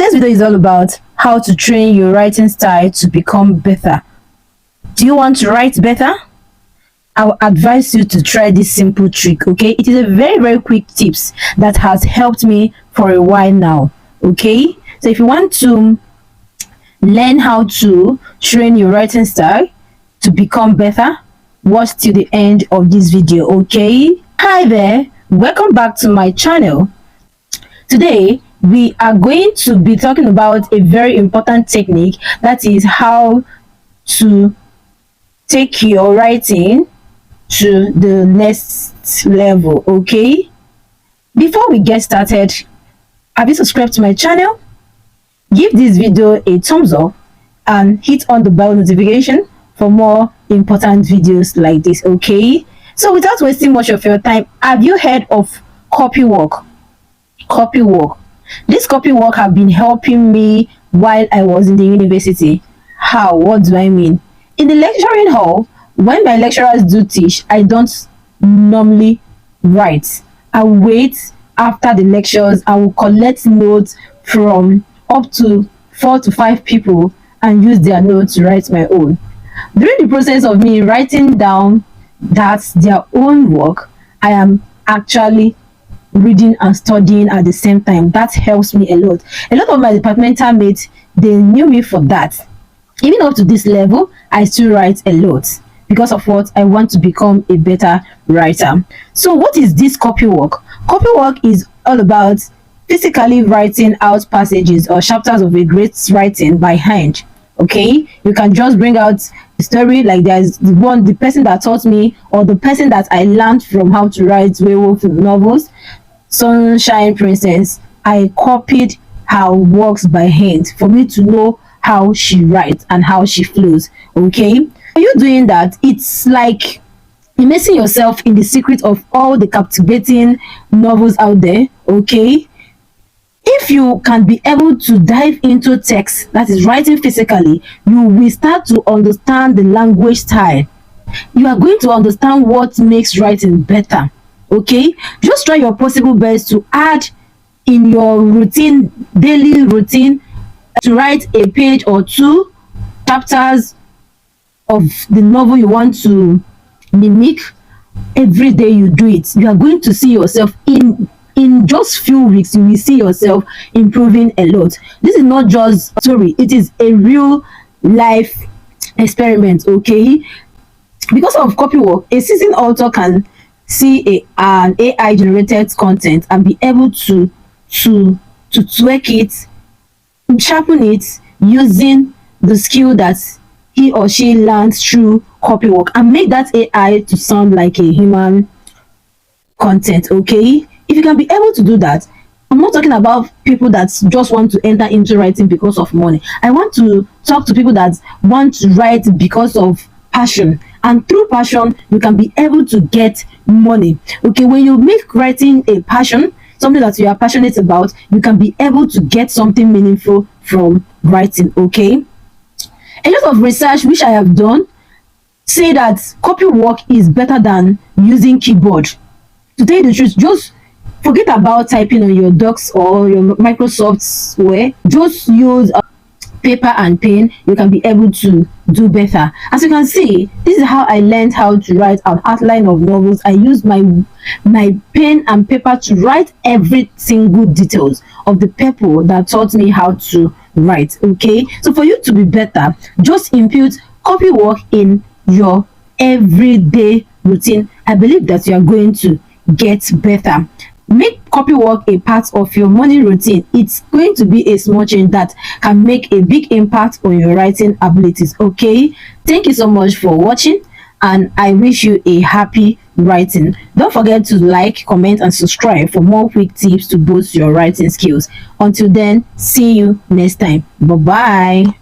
Today's video is all about how to train your writing style to become better. Do you want to write better? I will advise you to try this simple trick, okay? It is a very quick tips that has helped me for a while now, okay? So if you want to learn how to train your writing style to become better, watch till the end of this video, okay? Hi there, welcome back to my channel. Today we are going to be talking about a very important technique, that is how to take your writing to the next level, okay? Before we get started, have you subscribed to my channel? Give this video a thumbs up and hit on the bell notification for more important videos like this, okay? So without wasting much of your time, have you heard of copywork? This copywork have been helping me while I was in the university. How? What do I mean? In the lecturing hall, when my lecturers do teach, I don't normally write. I wait after the lectures. I will collect notes from up to 4 to 5 people and use their notes to write my own. During the process of me writing down that's their own work, I am actually reading and studying at the same time. That helps me a lot. A lot of my departmental mates, they knew me for that. Even up to this level, I still write a lot because of what I want to become a better writer. So what is this copywork? Copywork is all about physically writing out passages or chapters of a great writing by hand, okay? You can just bring out the story, like there's the person that taught me, or the person that I learned from how to write werewolf novels, Sunshine Princess. I copied her works by hand for me to know how she writes and how she flows, okay? Are you doing that? It's like immersing yourself in the secret of all the captivating novels out there, okay? If you can be able to dive into text, that is writing physically, you will start to understand the language style. You are going to understand what makes writing better, okay? Just try your possible best to add in your routine, daily routine, to write a page or 2 chapters of the novel you want to mimic. Every day you do it, you are going to see yourself in just few weeks. You will see yourself improving a lot. This is not just a story, it is a real life experiment, okay? Because of copywork, a seasoned author can see an AI generated content and be able to tweak it, sharpen it, using the skill that he or she learns through copywork, and make that AI to sound like a human content, okay? If you can be able to do that, I'm not talking about people that just want to enter into writing because of money. I want to talk to people that want to write because of passion, and through passion you can be able to get money, okay? When you make writing a passion, something that you are passionate about, you can be able to get something meaningful from writing, okay? A lot of research which I have done say that copywork is better than using keyboard. To tell you the truth, just forget about typing on your docs or your Microsoft Word. Just use paper and pen. You can be able to do better. As you can see, this is how I learned how to write an outline of novels. I use my pen and paper to write every single details of the people that taught me how to write, okay? So for you to be better, just input copywork in your everyday routine. I believe that you are going to get better. Make copywork a part of your morning routine. It's going to be a small change that can make a big impact on your writing abilities, okay? Thank you so much for watching, and I wish you a happy writing. Don't forget to like, comment and subscribe for more quick tips to boost your writing skills. Until then, see you next time. Bye bye.